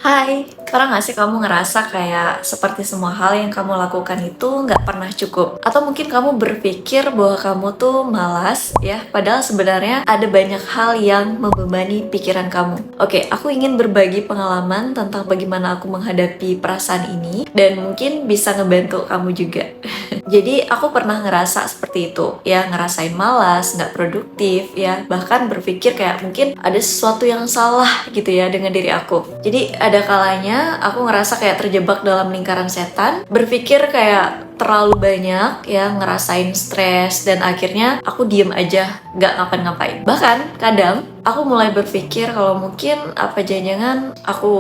Hai, pernah gak sih kamu ngerasa kayak seperti semua hal yang kamu lakukan itu nggak pernah cukup? Atau mungkin kamu berpikir bahwa kamu tuh malas ya, padahal sebenarnya ada banyak hal yang membebani pikiran kamu. Oke, aku ingin berbagi pengalaman tentang bagaimana aku menghadapi perasaan ini dan mungkin bisa ngebantu kamu juga. Jadi aku pernah ngerasa seperti itu, ya ngerasain malas, nggak produktif, ya bahkan berpikir kayak mungkin ada sesuatu yang salah gitu ya dengan diri aku. Jadi ada kalanya aku ngerasa kayak terjebak dalam lingkaran setan, berpikir kayak terlalu banyak ya ngerasain stres dan akhirnya aku diem aja nggak ngapa-ngapain. Bahkan kadang aku mulai berpikir kalau mungkin apa jangan-jangan aku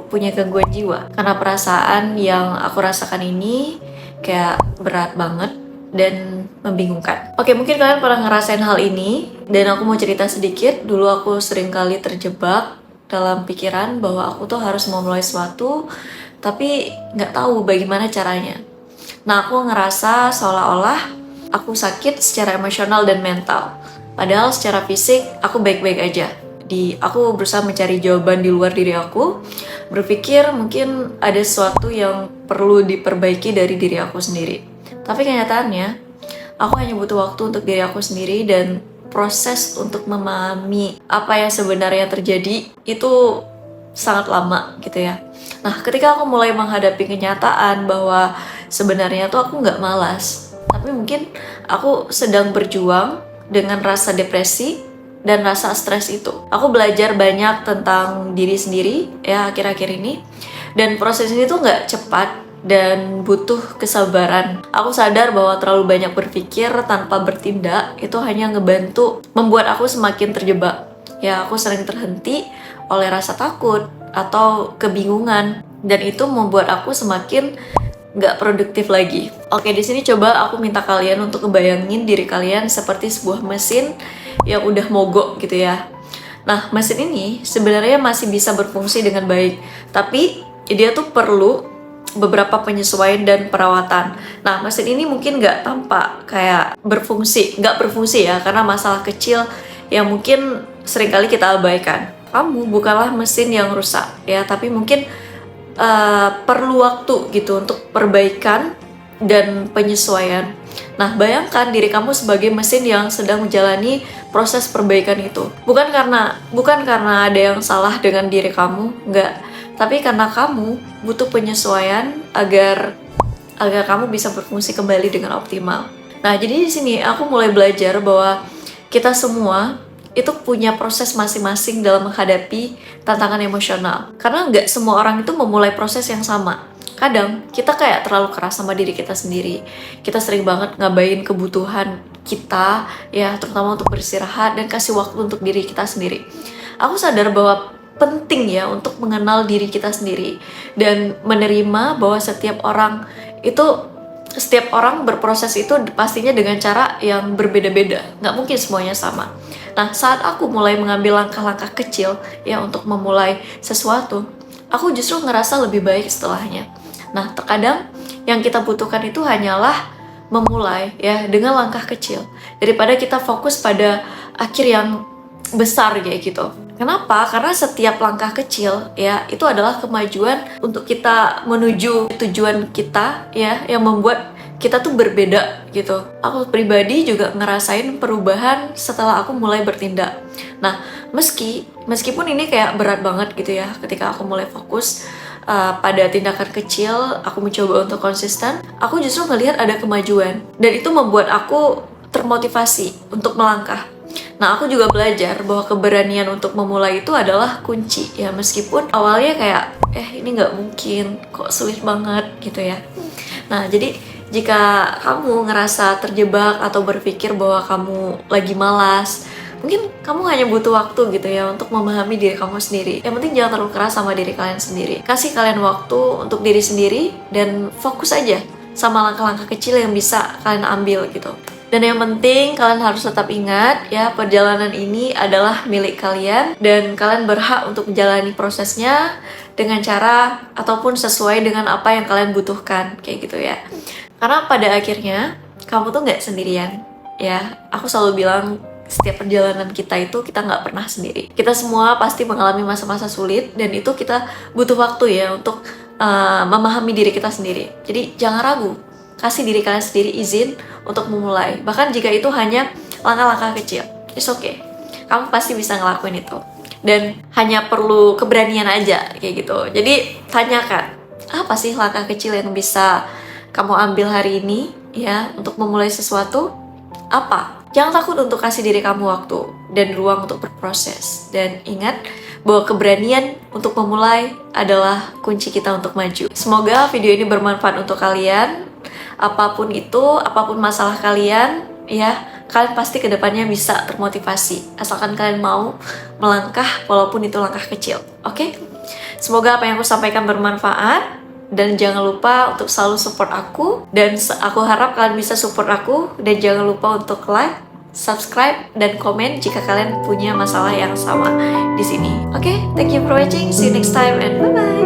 punya gangguan jiwa karena perasaan yang aku rasakan ini kayak berat banget dan membingungkan. Oke, mungkin kalian pernah ngerasain hal ini dan aku mau cerita sedikit. Dulu aku sering kali terjebak dalam pikiran bahwa aku tuh harus memulai sesuatu tapi nggak tahu bagaimana caranya. Nah, aku ngerasa seolah-olah aku sakit secara emosional dan mental. Padahal secara fisik aku baik-baik aja. Aku berusaha mencari jawaban di luar diri aku, berpikir mungkin ada sesuatu yang perlu diperbaiki dari diri aku sendiri. Tapi kenyataannya, aku hanya butuh waktu untuk diri aku sendiri dan proses untuk memahami apa yang sebenarnya terjadi itu sangat lama gitu ya. Nah, ketika aku mulai menghadapi kenyataan bahwa sebenarnya tuh aku nggak malas, tapi mungkin aku sedang berjuang dengan rasa depresi dan rasa stres itu. Aku belajar banyak tentang diri sendiri ya akhir-akhir ini, dan proses ini tuh nggak cepat dan butuh kesabaran. Aku sadar bahwa terlalu banyak berpikir tanpa bertindak itu hanya ngebantu membuat aku semakin terjebak. Ya, aku sering terhenti oleh rasa takut atau kebingungan, dan itu membuat aku semakin nggak produktif lagi. Oke, di sini coba aku minta kalian untuk ngebayangin diri kalian seperti sebuah mesin yang udah mogok gitu ya. Nah, mesin ini sebenarnya masih bisa berfungsi dengan baik, tapi dia tuh perlu beberapa penyesuaian dan perawatan. Nah, mesin ini mungkin nggak tampak kayak nggak berfungsi ya, karena masalah kecil yang mungkin seringkali kita abaikan. Kamu bukanlah mesin yang rusak ya, tapi mungkin perlu waktu gitu untuk perbaikan dan penyesuaian. Nah, bayangkan diri kamu sebagai mesin yang sedang menjalani proses perbaikan itu. Bukan karena ada yang salah dengan diri kamu, enggak. Tapi karena kamu butuh penyesuaian agar kamu bisa berfungsi kembali dengan optimal. Nah, jadi di sini aku mulai belajar bahwa kita semua itu punya proses masing-masing dalam menghadapi tantangan emosional. Karena nggak semua orang itu memulai proses yang sama. Kadang kita kayak terlalu keras sama diri kita sendiri. Kita sering banget ngabain kebutuhan kita, ya terutama untuk beristirahat dan kasih waktu untuk diri kita sendiri. Aku sadar bahwa penting ya untuk mengenal diri kita sendiri dan menerima bahwa setiap orang berproses itu pastinya dengan cara yang berbeda-beda, nggak mungkin semuanya sama. Nah, saat aku mulai mengambil langkah-langkah kecil ya untuk memulai sesuatu, aku justru ngerasa lebih baik setelahnya. Nah, terkadang yang kita butuhkan itu hanyalah memulai ya dengan langkah kecil daripada kita fokus pada akhir yang besar kayak gitu. Kenapa? Karena setiap langkah kecil ya itu adalah kemajuan untuk kita menuju tujuan kita ya, yang membuat kita tuh berbeda gitu. Aku pribadi juga ngerasain perubahan setelah aku mulai bertindak. Nah, meskipun ini kayak berat banget gitu ya, ketika aku mulai fokus pada tindakan kecil, aku mencoba untuk konsisten, aku justru melihat ada kemajuan. Dan itu membuat aku termotivasi untuk melangkah. Nah, aku juga belajar bahwa keberanian untuk memulai itu adalah kunci ya, meskipun awalnya kayak ini nggak mungkin, kok sulit banget gitu ya. Nah, jadi jika kamu ngerasa terjebak atau berpikir bahwa kamu lagi malas, mungkin kamu hanya butuh waktu gitu ya untuk memahami diri kamu sendiri. Yang penting jangan terlalu keras sama diri kalian sendiri. Kasih kalian waktu untuk diri sendiri dan fokus aja sama langkah-langkah kecil yang bisa kalian ambil gitu. Dan yang penting kalian harus tetap ingat ya, perjalanan ini adalah milik kalian dan kalian berhak untuk menjalani prosesnya dengan cara ataupun sesuai dengan apa yang kalian butuhkan kayak gitu ya. Karena pada akhirnya kamu tuh nggak sendirian ya. Aku selalu bilang setiap perjalanan kita itu kita nggak pernah sendiri. Kita semua pasti mengalami masa-masa sulit, dan itu kita butuh waktu ya untuk memahami diri kita sendiri. Jadi jangan ragu, kasih diri kalian sendiri izin untuk memulai. Bahkan jika itu hanya langkah-langkah kecil, it's okay. Kamu pasti bisa ngelakuin itu. Dan hanya perlu keberanian aja kayak gitu. Jadi tanyakan, apa sih langkah kecil yang bisa kamu ambil hari ini ya untuk memulai sesuatu? Apa? Jangan takut untuk kasih diri kamu waktu dan ruang untuk berproses. Dan ingat bahwa keberanian untuk memulai adalah kunci kita untuk maju. Semoga video ini bermanfaat untuk kalian. Apapun itu, apapun masalah kalian, ya, kalian pasti kedepannya bisa termotivasi. Asalkan kalian mau melangkah walaupun itu langkah kecil. Oke? Semoga apa yang aku sampaikan bermanfaat. Dan jangan lupa untuk selalu support aku. Dan aku harap kalian bisa support aku. Dan jangan lupa untuk like, subscribe, dan komen jika kalian punya masalah yang sama di sini. Oke, thank you for watching. See you next time and bye-bye.